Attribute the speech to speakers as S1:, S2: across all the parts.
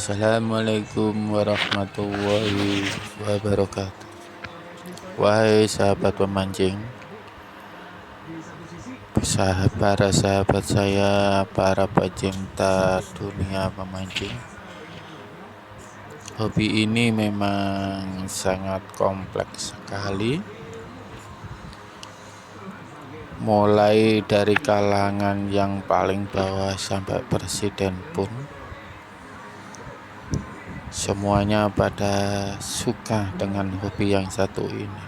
S1: Assalamualaikum warahmatullahi wabarakatuh. Wahai sahabat pemancing, para sahabat saya, para pecinta dunia memancing. Hobi ini memang sangat kompleks sekali. Mulai dari kalangan yang paling bawah sampai presiden pun semuanya pada suka dengan hobi yang satu ini.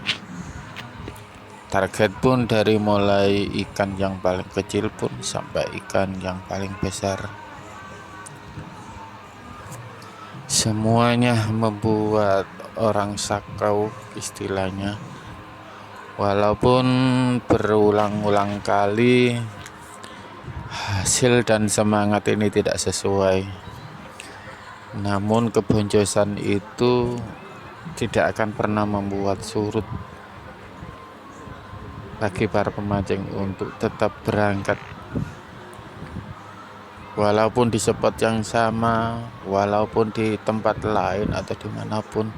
S1: Target pun dari mulai ikan yang paling kecil pun sampai ikan yang paling besar. Semuanya membuat orang sakau istilahnya. Walaupun berulang-ulang kali hasil dan semangat ini tidak sesuai, namun keboncosan itu tidak akan pernah membuat surut bagi para pemancing untuk tetap berangkat. Walaupun di spot yang sama, walaupun di tempat lain atau dimanapun,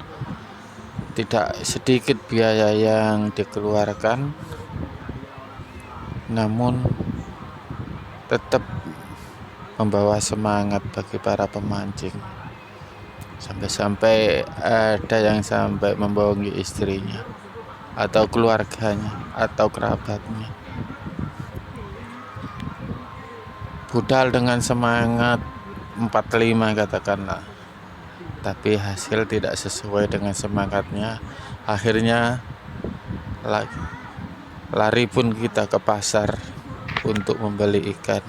S1: tidak sedikit biaya yang dikeluarkan, namun tetap membawa semangat bagi para pemancing. Sampai-sampai ada yang sampai membohongi istrinya atau keluarganya atau kerabatnya. Budal dengan semangat 45 katakanlah, tapi hasil tidak sesuai dengan semangatnya. Akhirnya lari pun kita ke pasar untuk membeli ikan,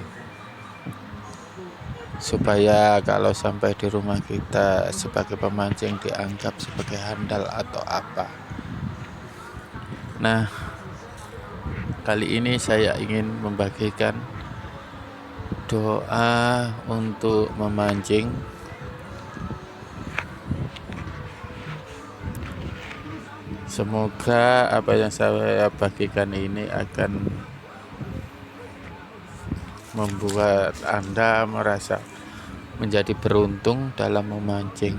S1: supaya kalau sampai di rumah kita sebagai pemancing dianggap sebagai handal atau apa. Nah, kali ini saya ingin membagikan doa untuk memancing. Semoga apa yang saya bagikan ini akan membuat Anda merasa menjadi beruntung dalam memancing.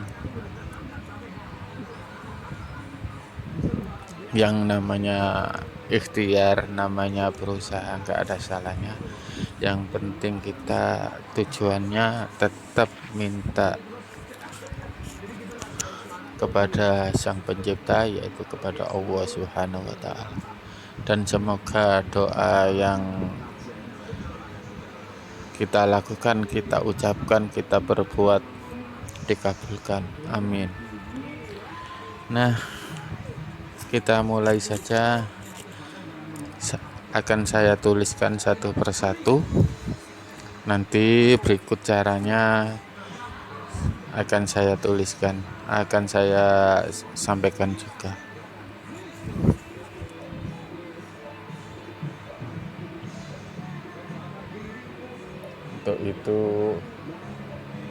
S1: Yang namanya ikhtiar, namanya berusaha, nggak ada salahnya. Yang penting kita tujuannya tetap minta kepada Sang Pencipta, yaitu kepada Allah Subhanahu wa Ta'ala. Dan semoga doa yang kita lakukan, kita ucapkan, kita berbuat dikabulkan. Amin. Nah, kita mulai saja. Akan saya tuliskan satu persatu. Nanti berikut caranya akan saya tuliskan, akan saya sampaikan juga. Untuk itu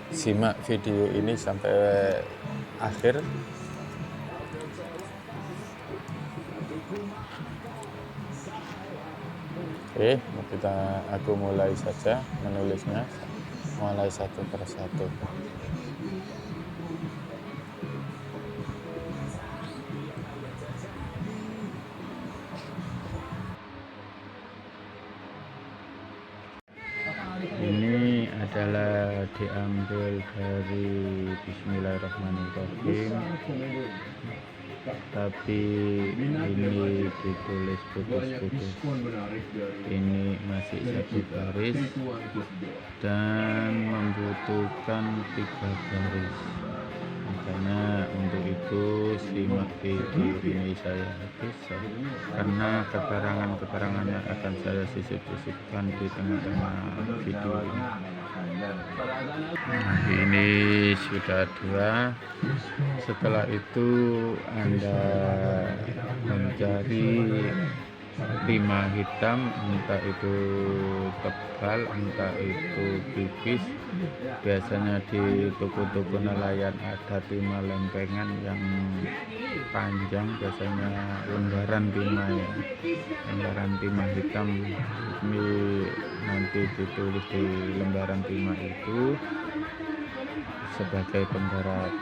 S1: simak video ini sampai akhir. Oke, aku mulai saja menulisnya, mulai satu persatu. Ini adalah diambil dari Bismillahirrahmanirrahim, tapi ini ditulis putus-putus. Ini masih satu baris dan membutuhkan 3 baris. Makanya untuk itu simak video ini saya habis, karena keterangannya akan saya sisip-sisipkan di tengah-tengah video ini. Nah, ini sudah 2. Setelah itu Anda mencari timah hitam, entah itu tebal, entah itu tipis. Biasanya di toko-toko nelayan ada timah lempengan yang panjang, biasanya lembaran timah ya. Lembaran timah hitam ini nanti ditulis di lembaran timah itu sebagai pembarat.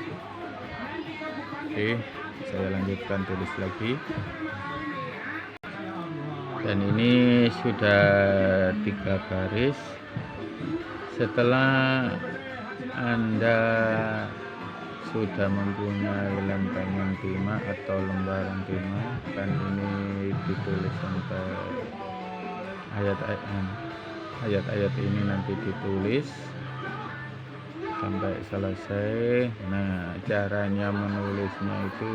S1: Oke, saya lanjutkan tulis lagi. Dan ini sudah 3 baris. Setelah Anda sudah mempunyai lempengan timah atau lembaran timah, kan ini ditulis sampai ayat-ayat ini nanti ditulis sampai selesai. Nah, caranya menulisnya itu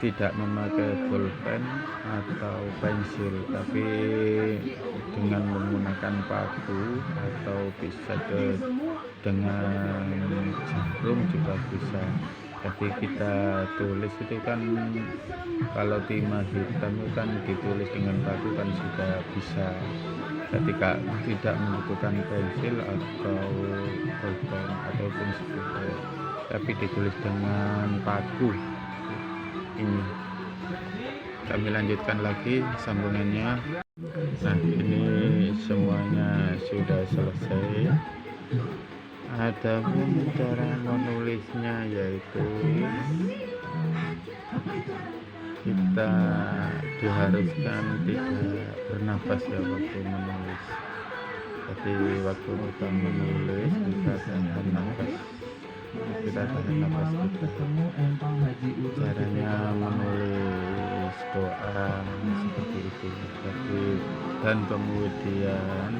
S1: tidak memakai pulpen atau pensil, tapi dengan menggunakan paku atau bisa dengan jarum juga bisa. Jadi kita tulis itu kan, kalau timah hitam itu kan ditulis dengan paku kan sudah bisa, ketika tidak membutuhkan pensil atau pulpen ataupun spidol, tapi ditulis dengan paku. Ini kami lanjutkan lagi sambungannya. Nah, ini semuanya sudah selesai. Adapun cara menulisnya yaitu kita diharuskan tidak bernafas ya waktu menulis. Jadi waktu kita menulis kita tahan nafas. Kita tahan nafas kita. Caranya menulis doa seperti itu. Jadi, dan kemudian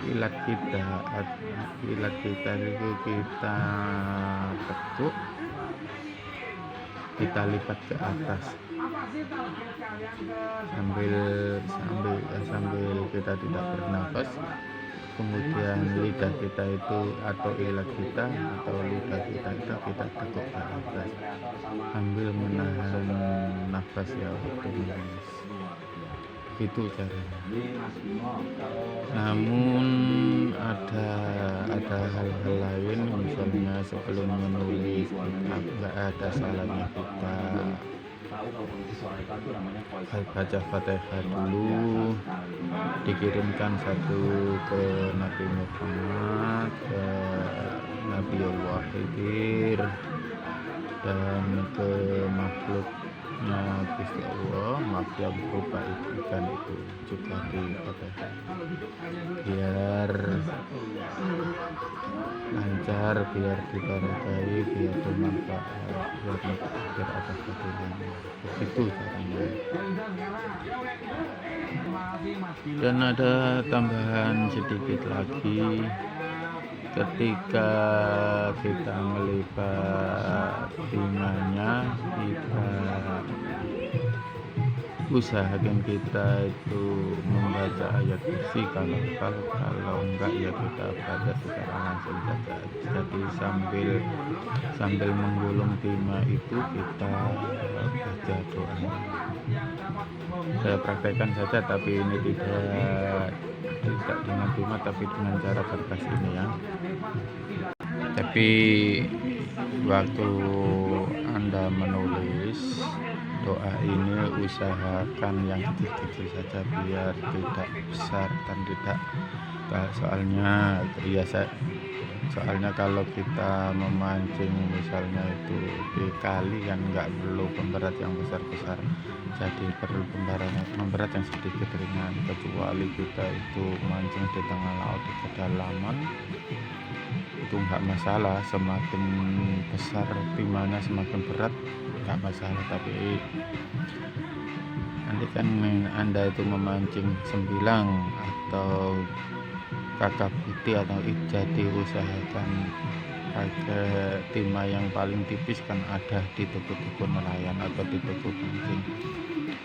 S1: ilat kita itu kita tekuk, kita lipat ke atas sambil kita tidak bernafas. Kemudian lidah kita itu atau ilat kita atau lidah kita itu kita tekuk ke atas sambil menahan nafas ya waktu menulis. Itu caranya. Namun ada hal-hal lain, misalnya sebelum menulis nggak ada salahnya kita baca Fatihah dulu, dikirimkan satu ke Nabi Muhammad, ke Nabi Allah Khidir, dan ke makhluknya Gusti Allah, makhluk berupa ikan itu juga di Fatihah, biar lancar, biar diberkahi, biar bermanfaat, biar ada keturunan. Begitu caranya. Dan ada tambahan sedikit lagi, ketika kita melipat timahnya, kita usahakan kita itu membaca ayat kursi. Kalau enggak ya kita baca secara langsung saja. Jadi sambil menggulung timah itu kita baca doa. Saya praktekkan saja, tapi ini tidak dengan timah, tapi dengan cara kertas ini ya. Tapi waktu Anda menulis doa ini usahakan yang kecil-kecil saja, biar tidak besar dan tidak, soalnya kalau kita memancing misalnya itu di kali kan nggak perlu pemberat yang besar-besar, jadi perlu pemberat yang sedikit ringan. Kecuali kita itu mancing di tengah laut di kedalaman, itu nggak masalah, semakin besar timahnya semakin berat nggak masalah. Tapi nanti kan Anda itu memancing sembilang atau kakap putih atau ija, diusahakan pakai timah yang paling tipis, kan ada di toko-toko nelayan atau di toko pancing.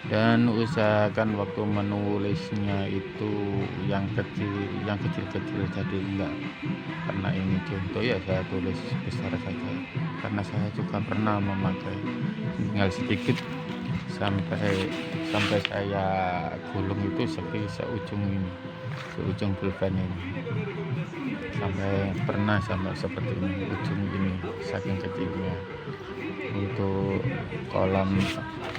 S1: Dan usahakan waktu menulisnya itu yang kecil-kecil, jadi enggak, karena ini contoh ya saya tulis besar saja, karena saya juga pernah memakai tinggal sedikit sampai saya gulung itu seujung pulpen ini, sampai seperti ini, ujung ini saking kecilnya. Untuk kolam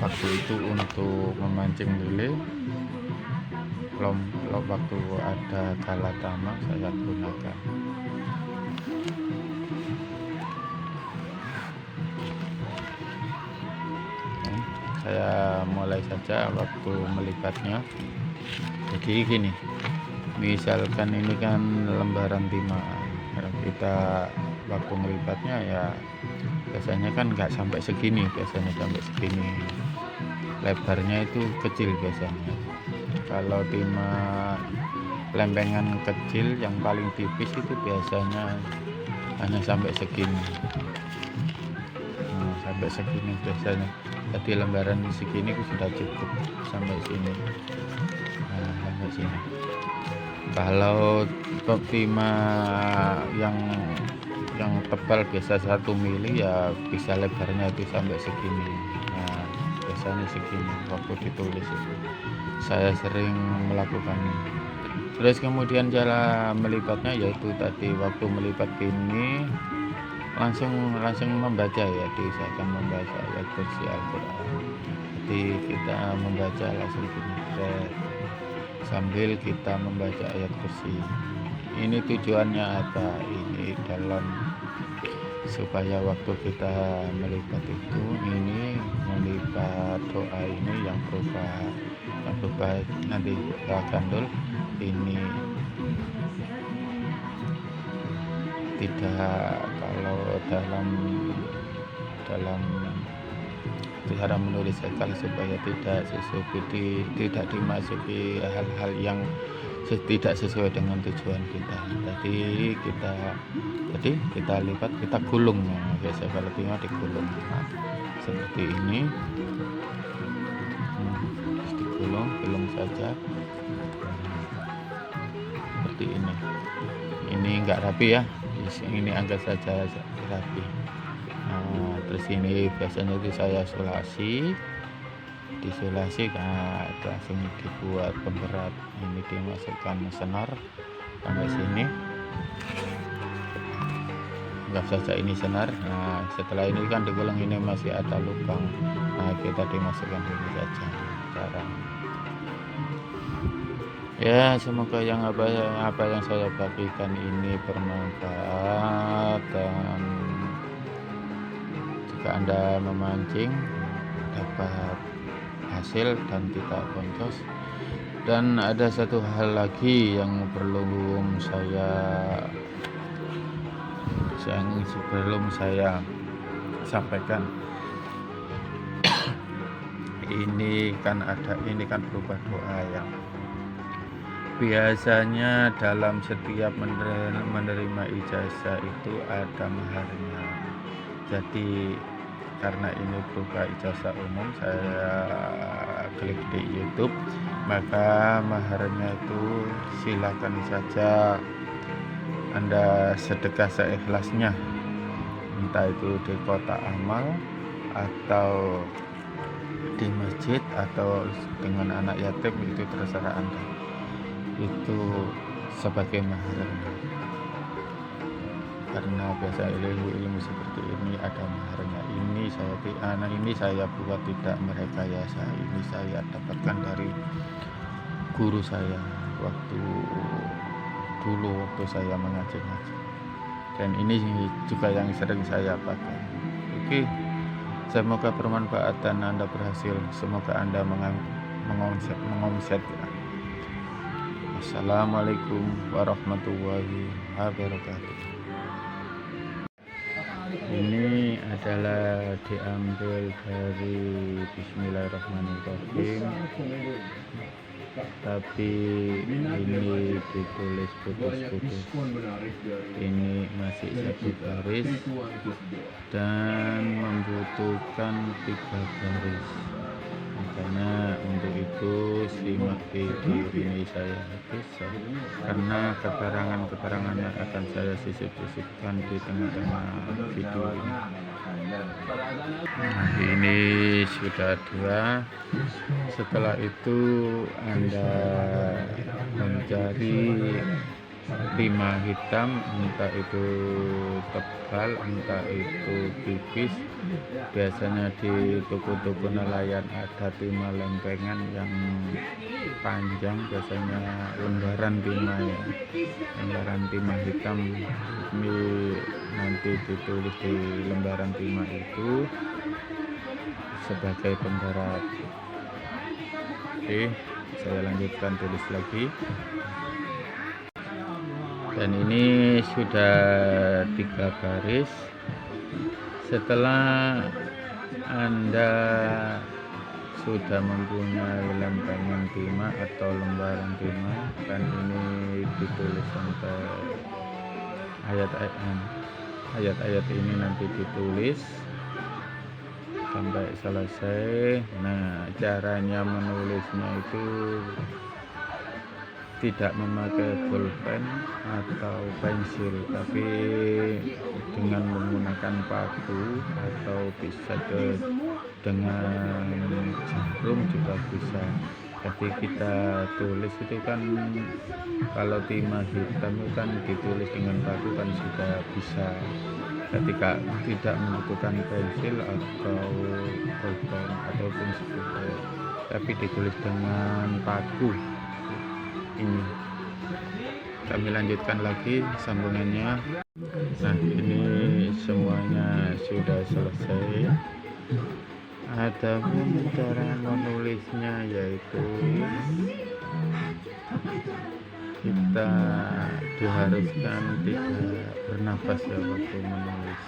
S1: waktu itu untuk memancing lele waktu ada galatama saya gunakan. Saya mulai saja waktu melipatnya. Jadi gini, misalkan ini kan lembaran timah, kita waktu melipatnya ya biasanya kan nggak sampai segini, biasanya sampai segini, lebarnya itu kecil biasanya. Kalau timah lempengan kecil yang paling tipis itu biasanya hanya sampai segini. Sampai segini biasanya. Jadi lembaran segini sudah cukup sampai sini. Sampai sini. Kalau timah yang tebal biasa 1 mili ya bisa lebarnya itu sampai segini. Nah, biasanya segini waktu ditulis itu. Saya sering melakukan ini. Terus kemudian cara melipatnya yaitu tadi waktu melipat ini langsung membaca ya, diusahakan membaca ayat kursi Al-Quran. Jadi kita membaca langsung gini, sambil kita membaca ayat kursi. Ini tujuannya apa? Ini dalam supaya waktu kita melipat itu, ini melipat doa ini yang berupa nanti doa gandul ini tidak, kalau dalam cara menulis sekali supaya tidak dimasuki hal-hal yang tidak sesuai dengan tujuan kita. Jadi kita lipat, kita gulung ya, biasa kalau timah digulung seperti ini. Digulung saja seperti ini. Ini enggak rapi ya, ini anggap saja rapi. Terus ini biasanya itu saya disulasi langsung dibuat pemberat. Ini dimasukkan senar sampai sini, anggap saja ini senar. Nah, setelah ini kan digulung, ini masih ada lubang, nah kita dimasukkan ini saja cara. Ya, semoga yang apa yang saya bagikan ini bermanfaat, dan jika Anda memancing dapat hasil dan tidak boncos. Dan ada satu hal lagi yang belum saya sampaikan. Ini kan berupa doa yang biasanya dalam setiap menerima ijazah itu ada maharnya. Jadi karena ini berupa ijazah umum, saya klik di YouTube, maka maharnya itu silakan saja Anda sedekah seikhlasnya, entah itu di kotak amal atau di masjid atau dengan anak yatim, itu terserah Anda. Itu sebagai maharnya, karena biasa ilmu seperti ini ada maharnya. Ini saya buat tidak merekayasa, ini saya dapatkan dari guru saya waktu saya mengaji, dan ini juga yang sering saya pakai. Oke, semoga bermanfaat dan Anda berhasil. Semoga Anda mengomset. Assalamualaikum warahmatullahi wabarakatuh. Ini adalah diambil dari Bismillahirrahmanirrahim, tapi ini ditulis putus-putus. Ini masih 1 baris dan membutuhkan 3 baris. Makanya untuk itu simak video ini saya habis, karena keterangan yang akan saya sisipkan di tengah-tengah video ini. Nah, ini sudah 2. Setelah itu Anda mencari timah hitam, entah itu tebal, entah itu tipis. Biasanya di toko-toko nelayan ada timah lempengan yang panjang, biasanya lembaran timah ya, lembaran timah hitam. Ini nanti ditulis di lembaran timah itu sebagai pemberat. Oke, saya lanjutkan tulis lagi. Dan ini sudah 3 baris. Setelah Anda sudah mempunyai lempengan timah atau lembaran timah, kan ini ditulis sampai ayat-ayat ini nanti ditulis sampai selesai. Nah, caranya menulisnya itu tidak memakai pulpen atau pensil, tapi dengan menggunakan paku atau bisa dengan jarum juga bisa. Jadi kita tulis itu kan, kalau timah hitam itu kan ditulis dengan paku kan sudah bisa, ketika tidak membutuhkan pensil atau pulpen ataupun sepulpen, tapi ditulis dengan paku. Ini kami lanjutkan lagi sambungannya. Nah, ini semuanya sudah selesai. Ada cara menulisnya, yaitu kita diharuskan tidak bernafas ya waktu menulis.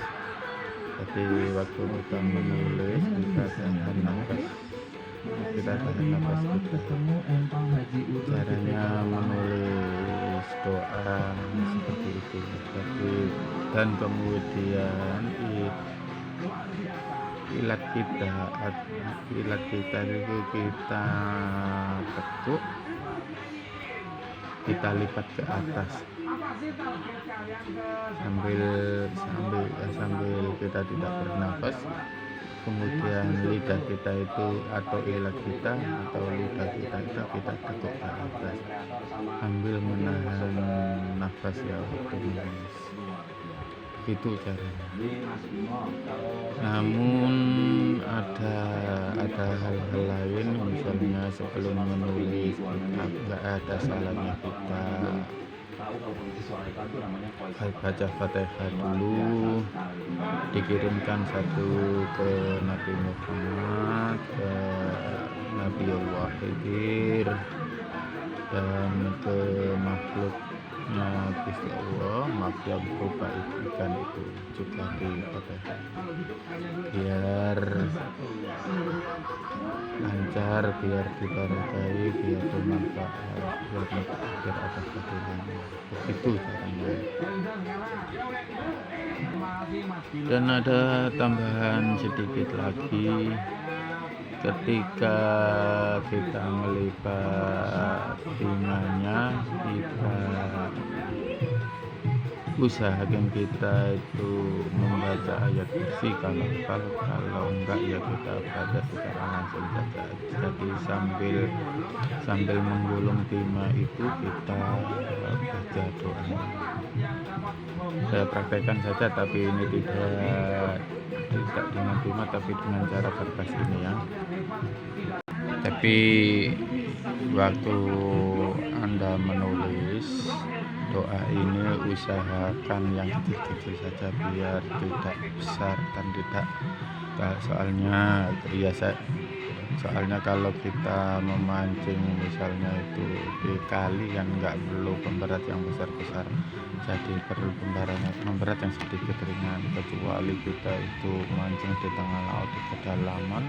S1: Jadi waktu kita menulis kita tahan nafas, caranya menulis doa seperti itu. Jadi, dan kemudian ilat kita itu kita tekuk, kita lipat ke atas sambil kita tidak bernafas. Kemudian lidah kita itu atau ilat kita atau lidah kita itu kita tekuk ke atas sambil menahan nafas ya waktu menulis. Begitu caranya. Namun ada hal-hal lain, misalnya sebelum menulis nggak ada salahnya kita baca Fatihah dulu, dikirimkan satu ke Nabi Muhammad, ke Nabi Allah Khidir, dan ke makhluknya Gusti Allah, makhluk berupa ikan itu juga di Fatihah, biar lancar, biar diberkahi, biar bermanfaat, biar ada keadilannya. Begitu caranya. Dan ada tambahan sedikit lagi, ketika kita melipat timahnya, kita usahakan kita itu membaca ayat kursi. Kalau enggak ya kita baca secara langsung saja. Jadi sambil menggulung timah itu kita baca doa. Saya praktekkan saja, tapi ini tidak dengan timah, tapi dengan cara kertas ini ya. Tapi waktu Anda menulis doa ini usahakan yang kecil-kecil saja, biar tidak besar dan tidak, soalnya kalau kita memancing misalnya itu di kali kan nggak perlu pemberat yang besar-besar, jadi perlu pemberat yang sedikit ringan. Kecuali kita itu mancing di tengah laut di kedalaman,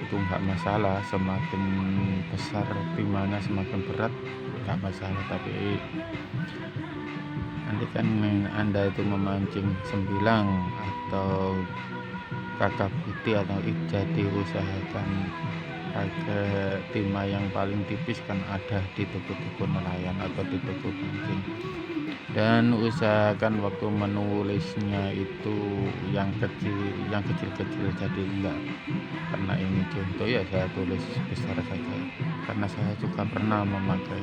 S1: itu nggak masalah, semakin besar timahnya semakin berat nggak masalah. Tapi nanti kan Anda itu memancing sembilang atau kakap putih atau ija, diusahakan pakai timah yang paling tipis kan ada di toko-toko nelayan atau di toko pancing. Dan usahakan waktu menulisnya itu yang kecil-kecil, jadi enggak, karena ini contoh ya saya tulis besar saja, karena saya juga pernah memakai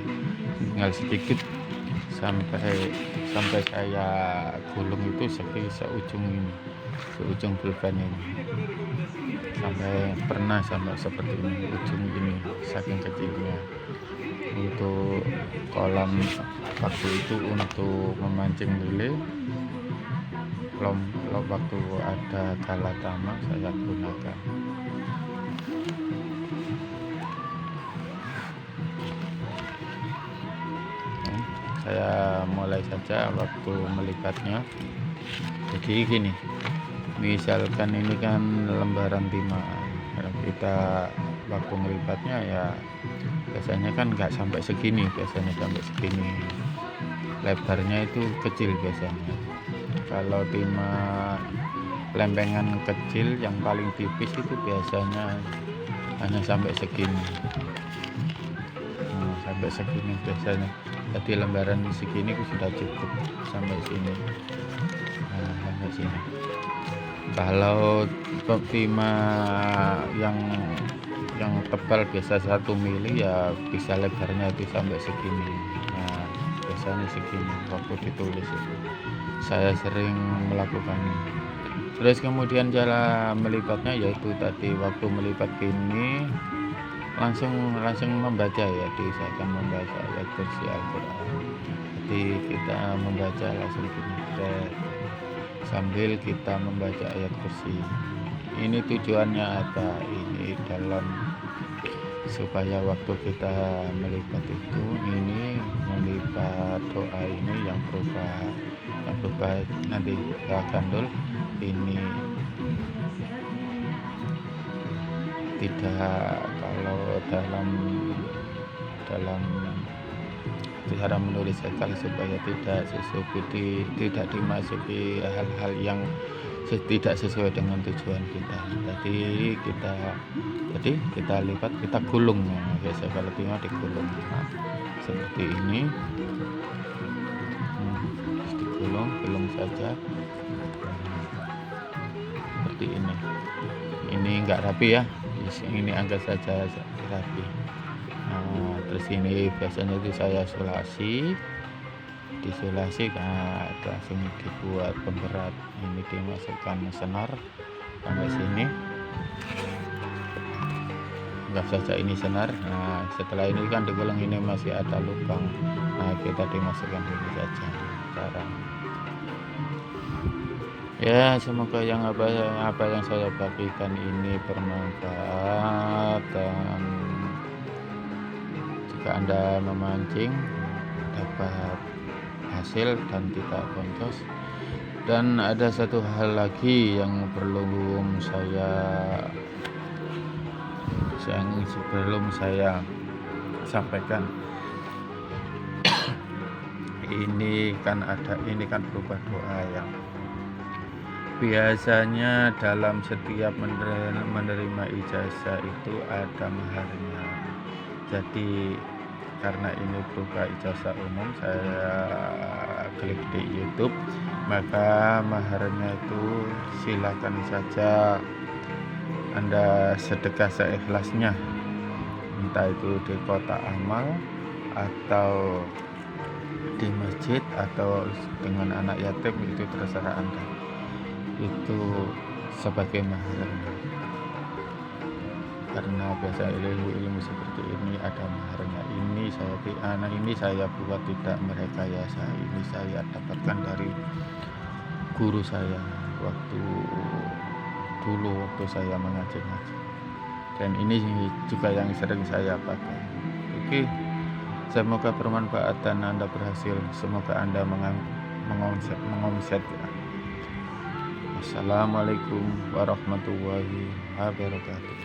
S1: tinggal sedikit sampai sampai saya gulung itu seujung ini, seujung pulpen ini, sampai pernah sampai seperti ini ujung ini, saking kecilnya. Untuk kolam waktu itu untuk memancing lele, waktu ada galatama saya gunakan. Saya mulai saja waktu melipatnya. Jadi gini, misalkan ini kan lembaran timah, kita waktu melipatnya ya biasanya kan nggak sampai segini, biasanya sampai segini, lebarnya itu kecil biasanya. Kalau timah lempengan kecil yang paling tipis itu biasanya hanya sampai segini, sampai segini biasanya. Jadi lembaran segini sudah cukup sampai sini, sampai sini. Kalau timah yang tebal biasa 1 mili ya bisa lebarnya itu sampai segini. Nah, biasanya segini waktu ditulis itu. Saya sering melakukan. Terus kemudian cara melipatnya yaitu tadi waktu melipat gini langsung membaca ya, diusahakan membaca ayat kursi Al-Quran. Jadi kita membaca langsung gini, sambil kita membaca ayat kursi. Ini tujuannya apa? Ini dalam supaya waktu kita melipat itu, ini melipat doa ini yang berubah nanti gandul ini tidak, kalau dalam cara menulis sekali supaya tidak dimasuki hal-hal yang tidak sesuai dengan tujuan kita. Jadi kita lipat, kita gulung, biasa kalau timah digulung seperti ini, digulung saja seperti ini. Ini enggak rapi ya, ini anggap saja rapi. Terus ini biasanya itu saya disulasi, langsung dibuat pemberat. Ini dimasukkan senar sampai sini, anggap saja ini senar. Nah, setelah ini kan digulung, ini masih ada lubang, nah kita dimasukkan ini saja cara. Ya, semoga yang apa yang saya bagikan ini bermanfaat, dan jika Anda memancing dapat hasil dan tidak boncos. Dan ada satu hal lagi yang belum saya sampaikan. Ini kan berupa doa yang biasanya dalam setiap menerima ijazah itu ada maharnya. Jadi karena ini berupa ijazah umum, saya klik di YouTube, maka maharnya itu silakan saja Anda sedekah seikhlasnya, entah itu di kotak amal atau di masjid atau dengan anak yatim, itu terserah Anda. Itu sebagai maharnya, karena biasa ilmu seperti ini ada maharnya. Ini saya buat tidak merekayasa, ini saya dapatkan dari guru saya waktu saya mengaji, dan ini juga yang sering saya pakai. Oke, semoga bermanfaat dan Anda berhasil. Semoga Anda mengomset. Assalamualaikum warahmatullahi wabarakatuh.